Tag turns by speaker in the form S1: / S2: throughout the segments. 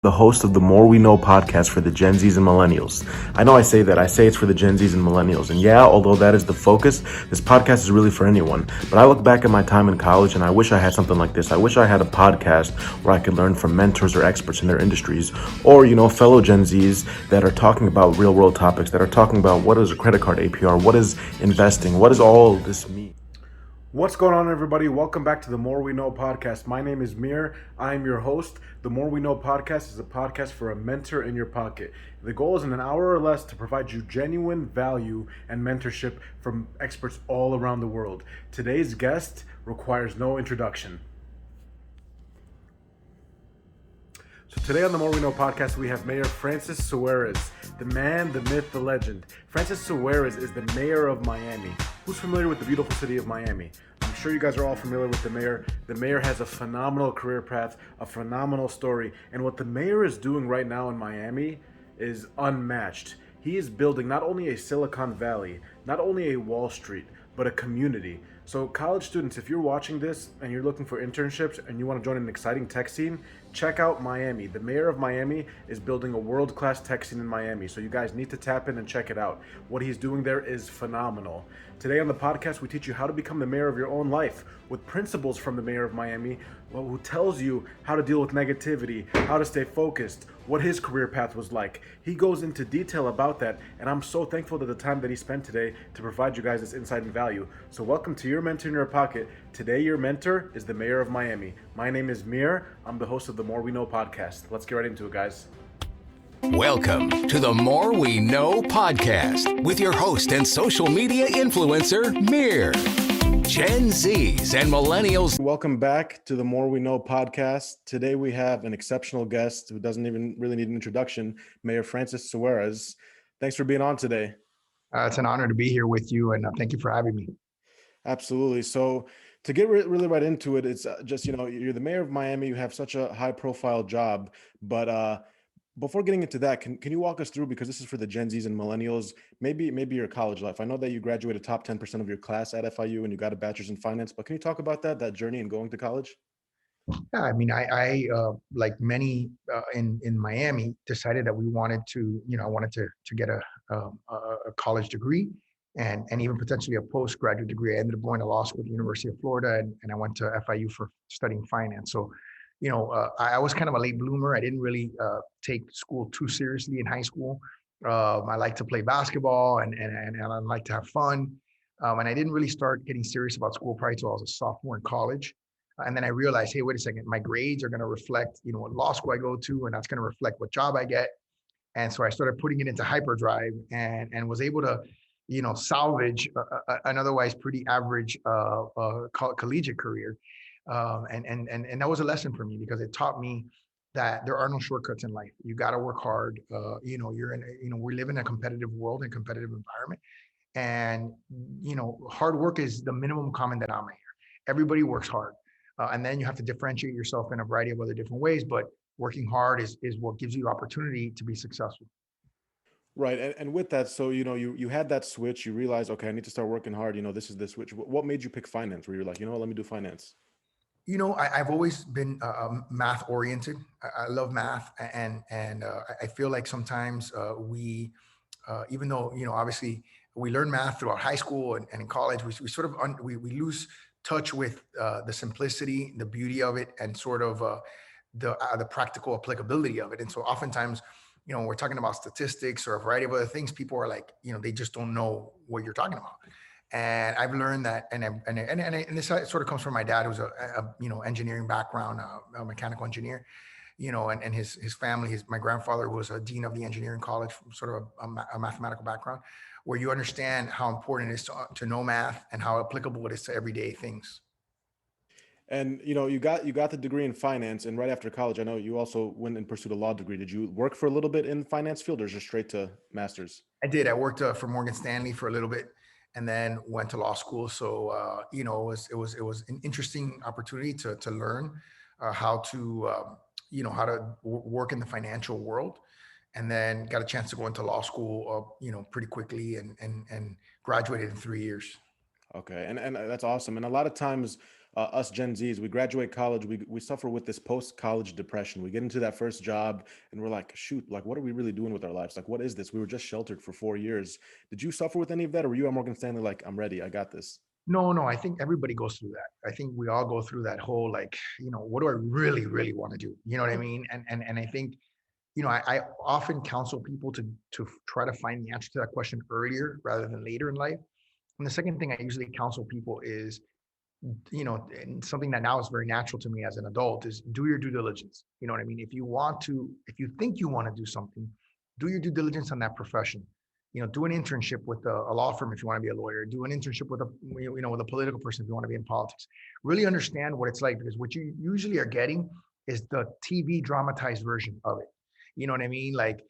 S1: The host of the More We Know podcast for the Gen Zs and Millennials. I know I say that. I say it's for the Gen Zs and Millennials. And yeah, although that is the focus, this podcast is really for anyone. But I look back at my time in college and I wish I had something like this. I wish I had a podcast where I could learn from mentors or experts in their industries or, fellow Gen Zs that are talking about real world topics, that are talking about what is a credit card APR, what is investing, what does all this mean? What's going on, everybody? Welcome back to the More We Know podcast. My name is Meer. I am your host. The More We Know podcast is a podcast for a mentor in your pocket. The goal is in an hour or less to provide you genuine value and mentorship from experts all around the world. Today's guest requires no introduction. So today on the More We Know podcast, we have Mayor Francis Suarez, the man, the myth, the legend. Francis Suarez is the mayor of Miami. Who's familiar with the beautiful city of Miami? I'm sure you guys are all familiar with the mayor. The mayor has a phenomenal career path, a phenomenal story, and what the mayor is doing right now in Miami is unmatched. He is building not only a Silicon Valley, not only a Wall Street, but a community. So college students, if you're watching this and you're looking for internships and you want to join an exciting tech scene, check out Miami. The mayor of Miami is building a world-class tech scene in Miami. So you guys need to tap in and check it out. What he's doing there is phenomenal. Today on the podcast, we teach you how to become the mayor of your own life with principles from the mayor of Miami, who tells you how to deal with negativity, how to stay focused, what his career path was like. He goes into detail about that, and I'm so thankful to the time that he spent today to provide you guys this insight and value. So welcome to your mentor in your pocket. Today, your mentor is the mayor of Miami. My name is Meer. I'm the host of the More We Know podcast. Let's get right into it, guys.
S2: Welcome to the More We Know podcast with your host and social media influencer, Meer. Gen Zs and Millennials.
S1: Welcome back to the More We Know podcast. Today we have an exceptional guest who doesn't even really need an introduction, Mayor Francis Suarez. Thanks for being on today.
S3: It's an honor to be here with you, and thank you for having me.
S1: Absolutely. So to get really right into it, it's just, you're the mayor of Miami. You have such a high profile job, but before getting into that, can you walk us through, because this is for the Gen Zs and Millennials, maybe your college life? I know that you graduated top 10% of your class at FIU and you got a bachelor's in finance, but can you talk about that journey and going to college?
S3: Yeah, I mean, I like many in Miami, decided that we wanted to, I wanted to get a college degree and even potentially a postgraduate degree. I ended up going to law school at the University of Florida, and I went to FIU for studying finance. So, I was kind of a late bloomer. I didn't really take school too seriously in high school. I like to play basketball and I like to have fun. And I didn't really start getting serious about school probably until I was a sophomore in college. And then I realized, hey, wait a second, my grades are going to reflect, what law school I go to, and that's going to reflect what job I get. And so I started putting it into hyperdrive and was able to, salvage an otherwise pretty average collegiate career. And that was a lesson for me because it taught me that there are no shortcuts in life. You got to work hard. We live in a competitive world and competitive environment. And, hard work is the minimum common denominator. Everybody works hard. And then you have to differentiate yourself in a variety of other different ways. But working hard is what gives you opportunity to be successful.
S1: Right. And with that, so, you had that switch, you realized, okay, I need to start working hard. This is the switch. What made you pick finance? Where you're like, let me do finance?
S3: I've always been math oriented. I love math, and I feel like sometimes we, even though obviously we learn math throughout high school and in college, we sort of we lose touch with the simplicity, the beauty of it, and sort of the practical applicability of it. And so oftentimes, when we're talking about statistics or a variety of other things, people are like, they just don't know what you're talking about. And I've learned that, and this sort of comes from my dad, who's a engineering background, a mechanical engineer, and his family. My grandfather was a dean of the engineering college, from sort of a mathematical background, where you understand how important it is to know math and how applicable it is to everyday things.
S1: And you got the degree in finance, and right after college, I know you also went and pursued a law degree. Did you work for a little bit in the finance field, or just straight to master's?
S3: I did. I worked for Morgan Stanley for a little bit, and then went to law school. So it was an interesting opportunity to learn how to work in the financial world, and then got a chance to go into law school pretty quickly and graduated in 3 years.
S1: Okay, and that's awesome. And a lot of times, us Gen Zs, we graduate college, we suffer with this post college depression. We get into that first job, and we're like, shoot, like, what are we really doing with our lives? Like, what is this? We were just sheltered for 4 years. Did you suffer with any of that, or were you at Morgan Stanley like, I'm ready, I got this?
S3: No, no, I think everybody goes through that. I think we all go through that whole like, what do I really, really want to do? You know what I mean? And I think, I often counsel people to try to find the answer to that question earlier rather than later in life. And the second thing I usually counsel people is, and something that now is very natural to me as an adult is do your due diligence. You know what I mean? If you think you want to do something, do your due diligence on that profession. Do an internship with a law firm if you want to be a lawyer. Do an internship with with a political person if you want to be in politics. Really understand what it's like, because what you usually are getting is the TV dramatized version of it. You know what I mean? Like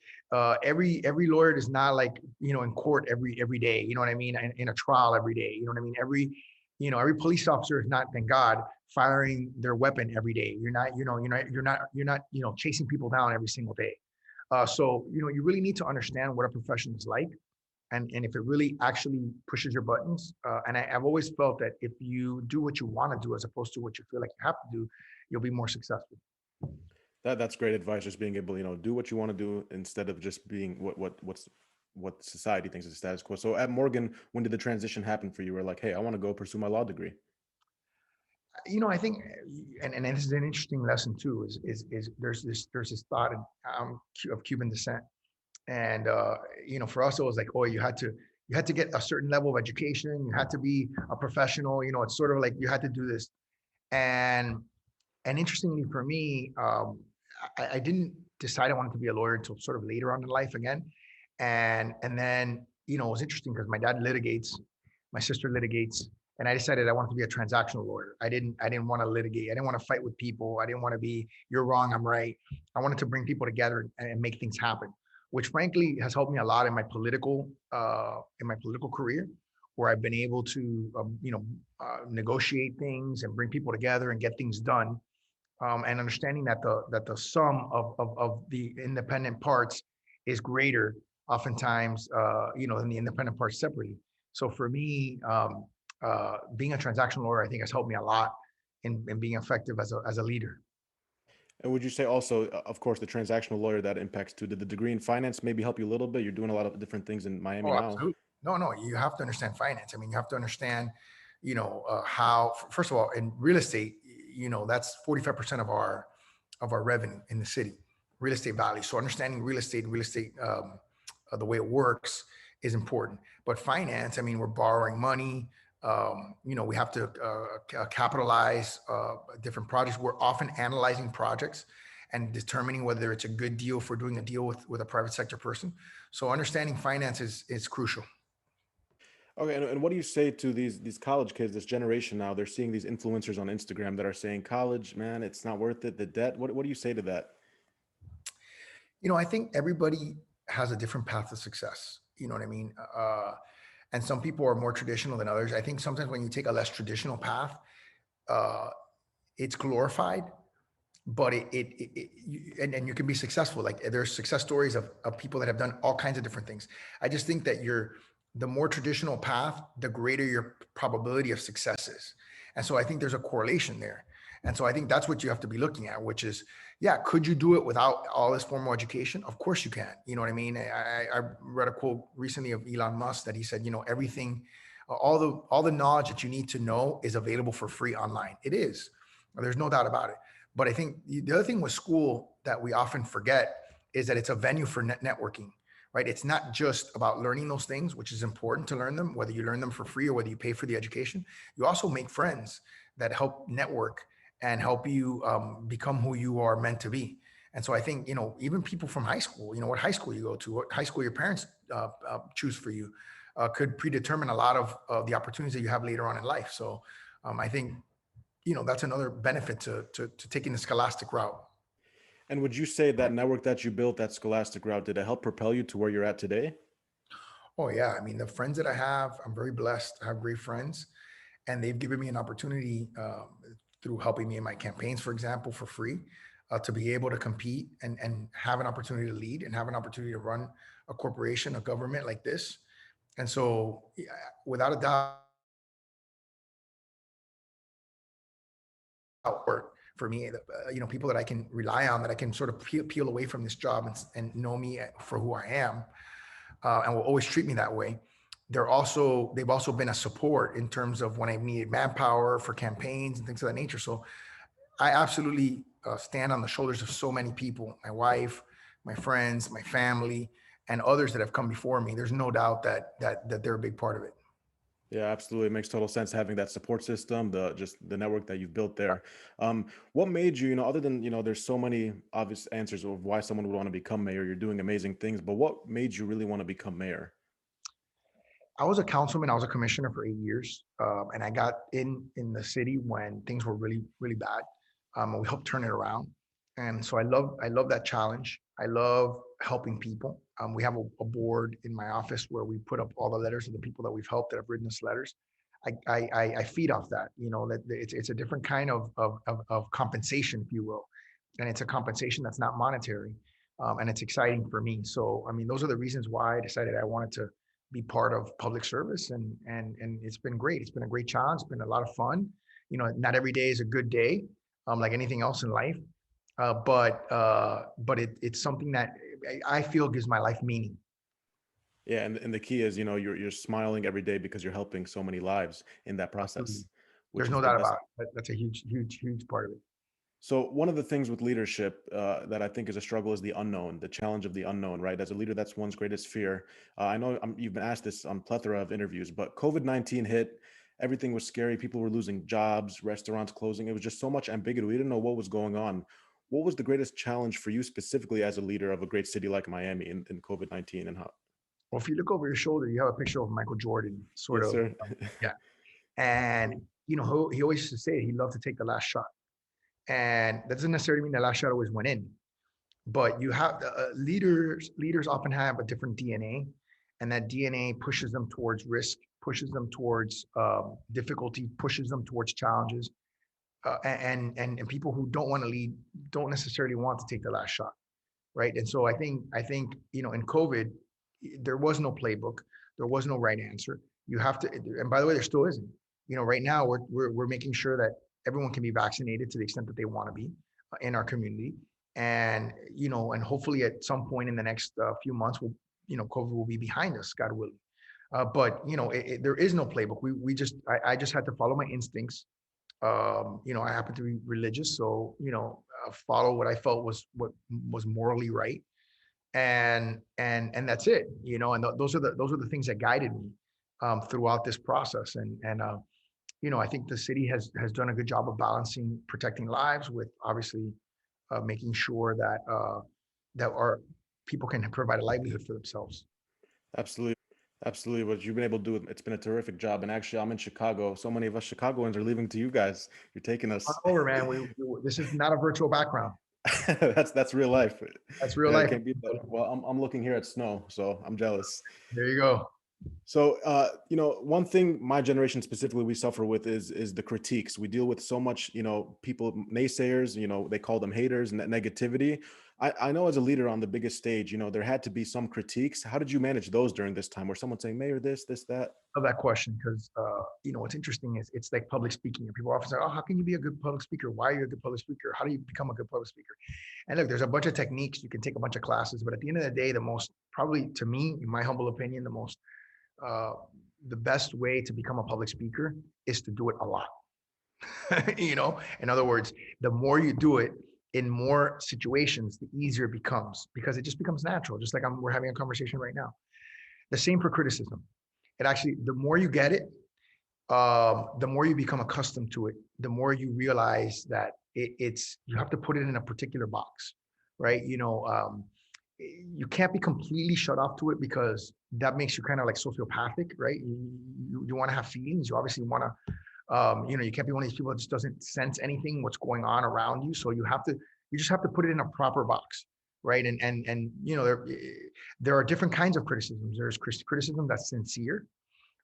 S3: every lawyer is not like in court every day. You know what I mean? In a trial every day. You know what I mean? Every police officer is not, thank God, firing their weapon every day. You're not chasing people down every single day. So you really need to understand what a profession is like, and if it really actually pushes your buttons. And I've always felt that if you do what you want to do as opposed to what you feel like you have to do, you'll be more successful.
S1: That's great advice. Just being able, do what you want to do instead of just being what society thinks is status quo. So at Morgan, when did the transition happen for you? Where like, hey, I want to go pursue my law degree.
S3: I think, and this is an interesting lesson too. Is there's this thought of Cuban descent, and for us it was like, oh, you had to get a certain level of education, you had to be a professional. It's sort of like you had to do this, and interestingly for me, I didn't decide I wanted to be a lawyer until sort of later on in life again, and then it was interesting because my dad litigates, my sister litigates, and I decided I wanted to be a transactional lawyer. I didn't want to litigate. I didn't want to fight with people. I didn't want to be you're wrong, I'm right. I wanted to bring people together and make things happen, which frankly has helped me a lot in my political career, where I've been able to negotiate things and bring people together and get things done, and understanding that the sum of the independent parts is greater oftentimes, than the independent parts separately. So for me, being a transactional lawyer, I think has helped me a lot in being effective as a leader.
S1: And would you say also, of course, the transactional lawyer that impacts too? Did the degree in finance maybe help you a little bit? You're doing a lot of different things in Miami
S3: Oh,
S1: now.
S3: absolutely. No, no, you have to understand finance. I mean, you have to understand, how, first of all, in real estate, that's 45% of our revenue in the city, real estate value. So understanding real estate, the way it works is important. But finance, I mean, we're borrowing money. We have to capitalize different projects. We're often analyzing projects and determining whether it's a good deal for doing a deal with a private sector person. So understanding finance is crucial.
S1: Okay, and what do you say to these college kids, this generation now? They're seeing these influencers on Instagram that are saying, "College, man, it's not worth it. The debt." What do you say to that?
S3: I think everybody has a different path to success. You know what I mean? And some people are more traditional than others. I think sometimes when you take a less traditional path, uh, it's glorified, but and you can be successful. Like there's success stories of people that have done all kinds of different things. I just think that the more traditional path, the greater your probability of success is. And so I think there's a correlation there. And so I think that's what you have to be looking at, which is, yeah, could you do it without all this formal education? Of course you can. You know what I mean? I read a quote recently of Elon Musk that he said, everything, all the knowledge that you need to know is available for free online. It is. There's no doubt about it. But I think the other thing with school that we often forget is that it's a venue for networking, right? It's not just about learning those things, which is important to learn them, whether you learn them for free or whether you pay for the education. You also make friends that help network and help you become who you are meant to be. And so I think, even people from high school, what high school you go to, what high school your parents choose for you, could predetermine a lot of the opportunities that you have later on in life. So I think, that's another benefit to taking the scholastic route.
S1: And would you say that network that you built, that scholastic route, did it help propel you to where you're at today?
S3: Oh yeah, I mean the friends that I have, I'm very blessed. I have great friends, and they've given me an opportunity, through helping me in my campaigns, for example, for free, to be able to compete and have an opportunity to lead and have an opportunity to run a corporation, a government like this. And so, yeah, without a doubt, work for me. People that I can rely on, that I can sort of peel away from this job and know me for who I am, and will always treat me that way. They've also been a support in terms of when I needed manpower for campaigns and things of that nature. So I absolutely stand on the shoulders of so many people, my wife, my friends, my family, and others that have come before me. There's no doubt that they're a big part of it.
S1: Yeah, absolutely. It makes total sense having that support system, the just the network that you've built there. What made you, other than, there's so many obvious answers of why someone would want to become mayor. You're doing amazing things, but what made you really want to become mayor?
S3: I was a councilman. I was a commissioner for 8 years, and I got in the city when things were really really bad. And we helped turn it around, and so I love that challenge. I love helping people. We have a board in my office where we put up all the letters of the people that we've helped that have written us letters. I feed off that. That it's a different kind of compensation, if you will, and it's a compensation that's not monetary, and it's exciting for me. So I mean, those are the reasons why I decided I wanted to be part of public service, and it's been great. It's been a great challenge. It's been a lot of fun. Not every day is a good day, like anything else in life, but it's something that I feel gives my life meaning.
S1: Yeah, and the key is, you're smiling every day because you're helping so many lives in that
S3: Absolutely.
S1: process, which
S3: There's
S1: is
S3: no
S1: the
S3: doubt
S1: best.
S3: about it. That's a huge, huge, huge part of it.
S1: So one of the things with leadership that I think is a struggle is the unknown, the challenge of the unknown, right? As a leader, that's one's greatest fear. I know you've been asked this on plethora of interviews, but COVID-19 hit. Everything was scary. People were losing jobs, restaurants closing. It was just so much ambiguity. We didn't know what was going on. What was the greatest challenge for you specifically as a leader of a great city like Miami in COVID-19 and how?
S3: Well, if you look over your shoulder, you have a picture of Michael Jordan, sort
S1: Yes,
S3: of.
S1: sir.
S3: Yeah. And he always used to say he loved to take the last shot, and that doesn't necessarily mean the last shot always went in. But you have leaders often have a different DNA, and that DNA pushes them towards risk, pushes them towards difficulty, pushes them towards challenges, and people who don't want to lead don't necessarily want to take the last shot, right? And so I think in COVID there was no playbook, there was no right answer. You have to, and by the way, there still isn't. Right now we're making sure that everyone can be vaccinated to the extent that they want to be in our community, and hopefully at some point in the next few months, COVID will be behind us, God willing. But there is no playbook. I just had to follow my instincts. I happen to be religious, so follow what I felt what was morally right, and that's it. And those are the things that guided me throughout this process. And I think the city has done a good job of balancing protecting lives with obviously making sure that our people can provide a livelihood for themselves.
S1: Absolutely. Absolutely. What you've been able to do, it's been a terrific job. And actually, I'm in Chicago. So many of us Chicagoans are leaving to you guys. You're taking
S3: On
S1: us.
S3: over, man. This is not a virtual background.
S1: That's real life.
S3: That's real
S1: Yeah, I
S3: life.
S1: can't beat that. Well, I'm looking here at snow, so I'm jealous.
S3: There you go.
S1: So, one thing my generation specifically we suffer with is the critiques. We deal with so much, people naysayers. They call them haters and that negativity. I know as a leader on the biggest stage, there had to be some critiques. How did you manage those during this time, where someone's saying, "Mayor, this, that"?
S3: Love that question because what's interesting is it's like public speaking. And people often say, "Oh, how can you be a good public speaker? Why are you a good public speaker? How do you become a good public speaker?" And look, there's a bunch of techniques. You can take a bunch of classes, but at the end of the day, the most probably to me, in my humble opinion, uh, the best way to become a public speaker is to do it a lot. In other words, the more you do it in more situations, the easier it becomes because it just becomes natural. Just like we're having a conversation right now. The same for criticism. It actually, the more you get it, the more you become accustomed to it, the more you realize that it's you have to put it in a particular box, right? You can't be completely shut off to it because that makes you kind of like sociopathic, right? You want to have feelings. You obviously want to you can't be one of these people that just doesn't sense anything what's going on around you. So you just have to put it in a proper box, right? And there are different kinds of criticisms. There's criticism that's sincere,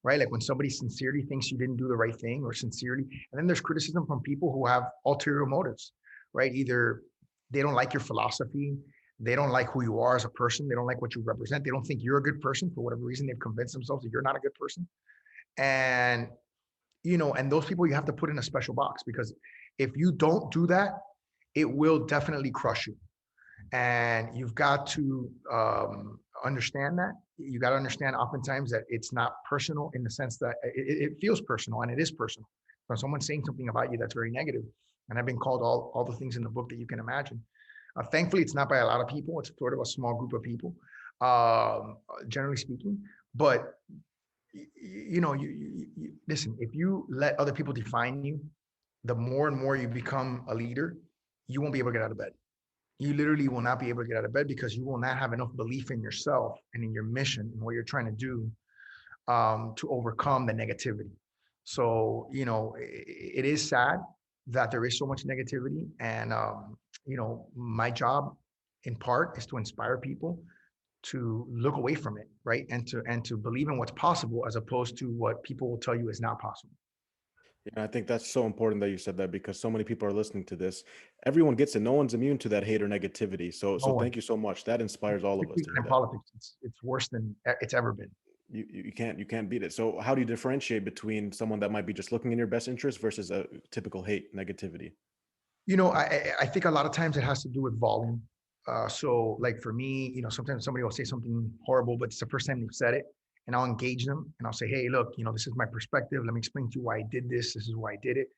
S3: right? Like when somebody sincerely thinks you didn't do the right thing or sincerely, and then there's criticism from people who have ulterior motives, right? Either they don't like your philosophy, they don't like who you are as a person, they don't like what you represent, they don't think you're a good person for whatever reason. They've convinced themselves that you're not a good person, and and those people you have to put in a special box because If you don't do that, it will definitely crush you. And you've got to understand that. You got to understand oftentimes that it's not personal in the sense that it feels personal, and it is personal. When someone's saying something about you that's very negative, and I've been called all the things in the book that you can imagine. Thankfully, it's not by a lot of people. It's sort of a small group of people, generally speaking. But listen. If you let other people define you, the more and more you become a leader, you won't be able to get out of bed. You literally will not be able to get out of bed because you will not have enough belief in yourself and in your mission and what you're trying to do to overcome the negativity. So, it is sad that there is so much negativity. And, my job in part is to inspire people to look away from it, right? And to believe in what's possible as opposed to what people will tell you is not possible.
S1: Yeah, I think that's so important that you said that because so many people are listening to this. Everyone gets it. No one's immune to that hate or negativity. So,
S3: No
S1: so
S3: one,
S1: thank you so much. That inspires all of us to
S3: even
S1: hear
S3: in
S1: that.
S3: politics, it's worse than it's ever been.
S1: You can't beat it. So, how do you differentiate between someone that might be just looking in your best interest versus a typical hate negativity?
S3: I think a lot of times it has to do with volume. So like for me, sometimes somebody will say something horrible, but it's the first time they've said it, and I'll engage them and I'll say, hey, look, this is my perspective. Let me explain to you why I did this. This is why I did it.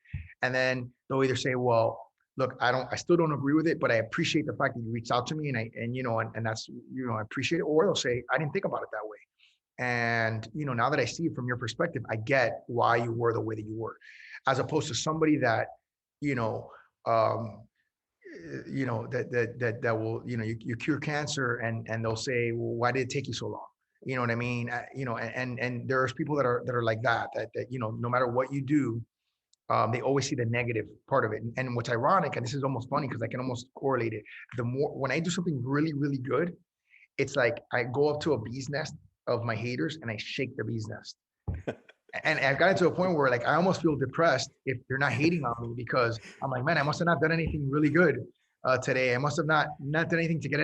S3: And then they'll either say, well, look, I still don't agree with it, but I appreciate the fact that you reached out to me, and that's, I appreciate it. Or they'll say, I didn't think about it that way. And, now that I see it from your perspective, I get why you were the way that you were, as opposed to somebody that, you know, um, that will, you cure cancer, and they'll say, well, why did it take you so long? You know what I mean? And there's people that are like that no matter what you do, they always see the negative part of it. And what's ironic, and this is almost funny because I can almost correlate it. The more when I do something really, really good, it's like I go up to a bee's nest of my haters and I shake the bee's nest. And I've gotten to a point where like I almost feel depressed if they're not hating on me, because I'm like, man, I must have not done anything really good today. I must have not done anything to get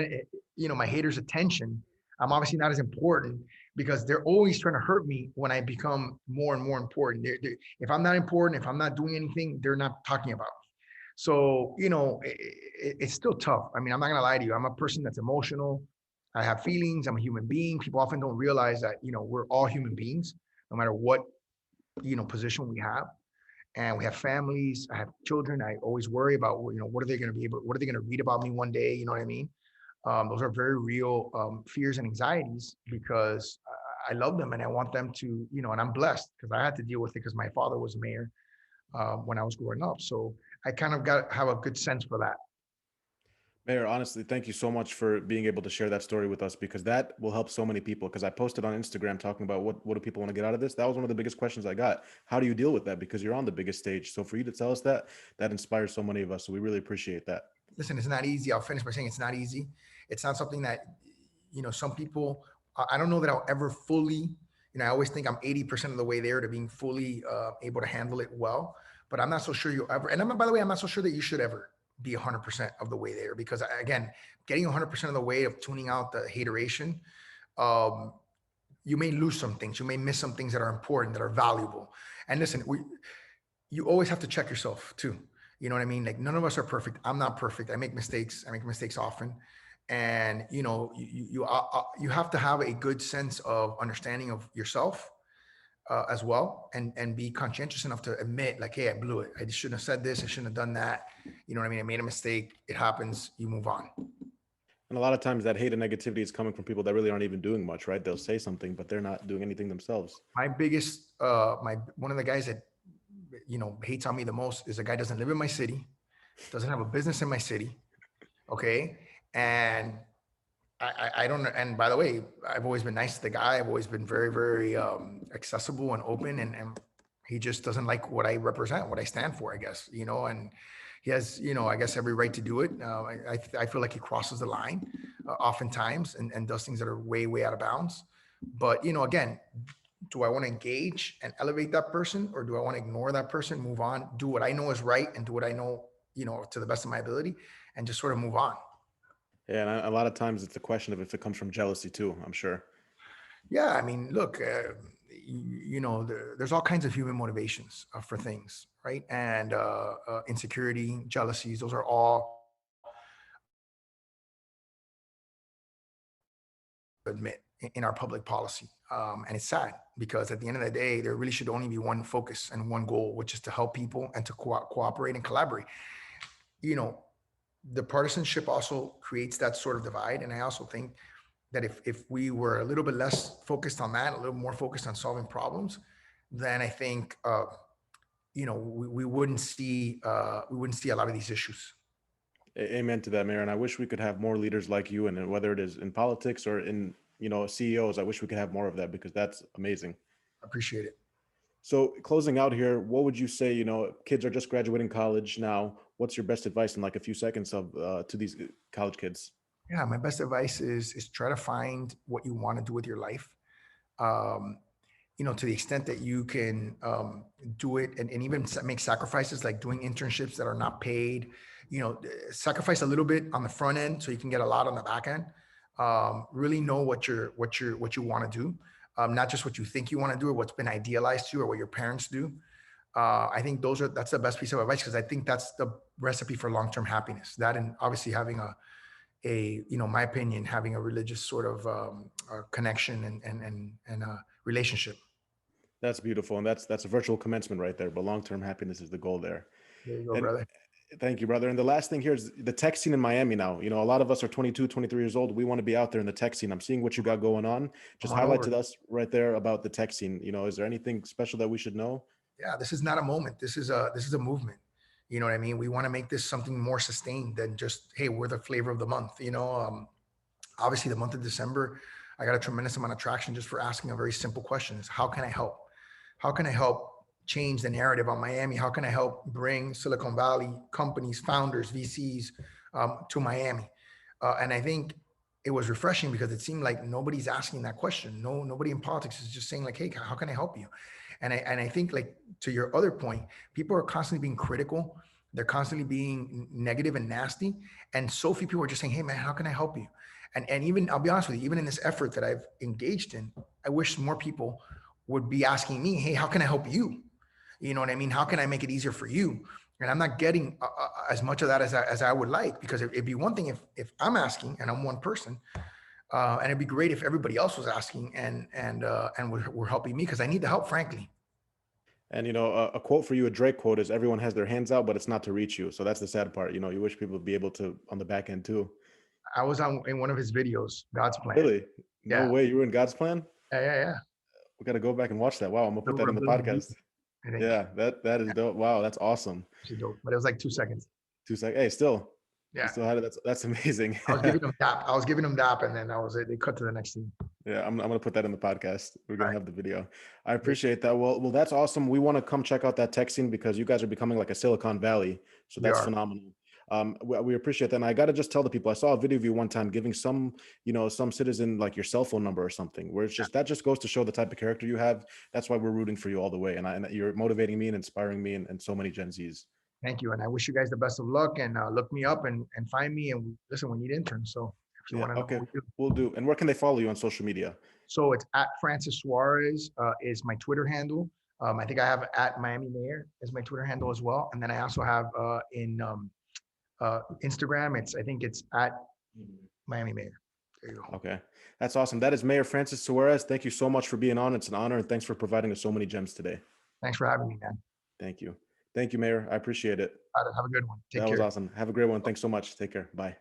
S3: my haters' attention. I'm obviously not as important because they're always trying to hurt me when I become more and more important. If I'm not important, if I'm not doing anything, they're not talking about me. So it's still tough. I mean, I'm not gonna lie to you. I'm a person that's emotional. I have feelings. I'm a human being. People often don't realize that we're all human beings, no matter what position we have. And we have families. I have children. I always worry about what are they going to be able, what are they going to read about me one day? You know what I mean? Those are very real fears and anxieties, because I love them and I want them to, and I'm blessed because I had to deal with it because my father was mayor when I was growing up. So I kind of got have a good sense for that.
S1: Mayor, honestly, thank you so much for being able to share that story with us because that will help so many people. Because I posted on Instagram talking about what do people want to get out of this. That was one of the biggest questions I got. How do you deal with that? Because you're on the biggest stage. So for you to tell us that, that inspires so many of us. So we really appreciate that.
S3: Listen, it's not easy. I'll finish by saying it's not easy. It's not something that, some people, I don't know that I'll ever fully, I always think I'm 80% of the way there to being fully able to handle it well, but I'm not so sure you'll ever, and by the way, I'm not so sure that you should ever be 100% of the way there, because again, getting 100% of the way of tuning out the hateration, um, you may lose some things. You may miss some things that are important, that are valuable. And listen, you always have to check yourself too. You know what I mean? Like none of us are perfect. I'm not perfect. I make mistakes. I make mistakes often. And you have to have a good sense of understanding of yourself as well, and be conscientious enough to admit like, hey, I blew it. I shouldn't have said this. I shouldn't have done that. You know what I mean? I made a mistake. It happens. You move on.
S1: And a lot of times that hate and negativity is coming from people that really aren't even doing much, right? They'll say something, but they're not doing anything themselves.
S3: My biggest, my one of the guys that hates on me the most is a guy doesn't live in my city, doesn't have a business in my city. Okay, and I don't. And by the way, I've always been nice to the guy. I've always been very, very accessible and open, and he just doesn't like what I represent, what I stand for, I guess. And he has, I guess, every right to do it. I feel like he crosses the line oftentimes, and does things that are way, way out of bounds. But again, do I want to engage and elevate that person, or do I want to ignore that person, move on, do what I know is right, and do what I know, to the best of my ability, and just sort of move on?
S1: Yeah, and a lot of times it's a question of if it comes from jealousy too, I'm sure.
S3: Yeah, I mean, look, there's all kinds of human motivations for things, right? And insecurity, jealousies, those are all admit in our public policy. And it's sad because at the end of the day, there really should only be one focus and one goal, which is to help people and to cooperate and collaborate. You know, the partisanship also creates that sort of divide. And I also think that if we were a little bit less focused on that, a little more focused on solving problems, then I think we wouldn't see a lot of these issues.
S1: Amen to that, Mayor. And I wish we could have more leaders like you, and whether it is in politics or in, CEOs, I wish we could have more of that because that's amazing.
S3: Appreciate it.
S1: So closing out here, what would you say, kids are just graduating college now. What's your best advice in like a few seconds to these college kids?
S3: Yeah, my best advice is try to find what you want to do with your life. Um, to the extent that you can do it and even make sacrifices like doing internships that are not paid, sacrifice a little bit on the front end so you can get a lot on the back end. Really know what you want to do, not just what you think you want to do or what's been idealized to you or what your parents do. I think that's the best piece of advice because I think that's the recipe for long-term happiness. That and obviously having my opinion, having a religious sort of connection and a relationship.
S1: That's beautiful. And that's a virtual commencement right there. But long-term happiness is the goal there.
S3: There you go,
S1: And
S3: brother.
S1: thank you, brother. And the last thing here is the tech scene in Miami now. A lot of us are 22, 23 years old. We want to be out there in the tech scene. I'm seeing what you got going on. Just
S3: Come on
S1: highlight
S3: over.
S1: to us right there about the tech scene. Is there anything special that we should know?
S3: Yeah, this is not a moment. This is a movement. You know what I mean? We want to make this something more sustained than just, hey, we're the flavor of the month. Obviously the month of December, I got a tremendous amount of traction just for asking a very simple question: is how can I help? How can I help change the narrative on Miami? How can I help bring Silicon Valley companies, founders, VCs to Miami? And I think it was refreshing because it seemed like nobody's asking that question. Nobody in politics is just saying like, "Hey, how can I help you?" And I think like to your other point, people are constantly being critical. They're constantly being negative and nasty, and so few people are just saying, "Hey, man, how can I help you?" And even I'll be honest with you, even in this effort that I've engaged in, I wish more people would be asking me, "Hey, how can I help you?" You know what I mean? How can I make it easier for you? And I'm not getting as much of that as I would like, because it'd be one thing if I'm asking and I'm one person, and it'd be great if everybody else was asking and were helping me because I need the help, frankly.
S1: And a quote for you, a Drake quote is, "Everyone has their hands out, but it's not to reach you." So that's the sad part. You wish people would be able to on the back end too.
S3: I was in one of his videos, God's plan.
S1: Really? No
S3: Yeah,
S1: way. You were in God's plan?
S3: yeah.
S1: We got to go back and watch that. Wow. I'm gonna put that
S3: Over a
S1: in the
S3: billion
S1: podcast.
S3: views, I think.
S1: Yeah, that is
S3: Yeah,
S1: dope. Wow, that's awesome.
S3: actually dope, but it was like 2 seconds.
S1: 2 seconds. Hey, still, you
S3: Yeah,
S1: still had it. That's amazing.
S3: I was giving them dap. I was giving them dap, and then that was it. They cut to the next scene.
S1: Yeah, I'm gonna put that in the podcast. We're
S3: All
S1: gonna
S3: right.
S1: have the video. I appreciate that. Well, that's awesome. We want to come check out that tech scene because you guys are becoming like a Silicon Valley. So
S3: We
S1: that's
S3: are.
S1: phenomenal. We appreciate that. And I got to just tell the people, I saw a video of you one time giving some citizen like your cell phone number or something, where it's just that just goes to show the type of character you have. That's why we're rooting for you all the way. And you're motivating me and inspiring me and so many Gen Zs.
S3: Thank you, and I wish you guys the best of luck. And look me up and find me. And listen, we need interns. So if you
S1: Yeah.
S3: want to know
S1: Okay.
S3: what we do,
S1: We'll do. And where can they follow you on social media?
S3: so it's at Francis Suarez is my Twitter handle. I think I have at Miami Mayor as my Twitter handle as well, and then I also have in Instagram. I think it's at Miami Mayor. There you go.
S1: Okay. That's awesome. That is Mayor Francis Suarez. Thank you so much for being on. It's an honor. And thanks for providing us so many gems today.
S3: Thanks for having me, man.
S1: Thank you. Thank you, Mayor. I appreciate it.
S3: Have a good one. Take
S1: That was
S3: care.
S1: awesome. Have a great one. Thanks so much. Take care. Bye.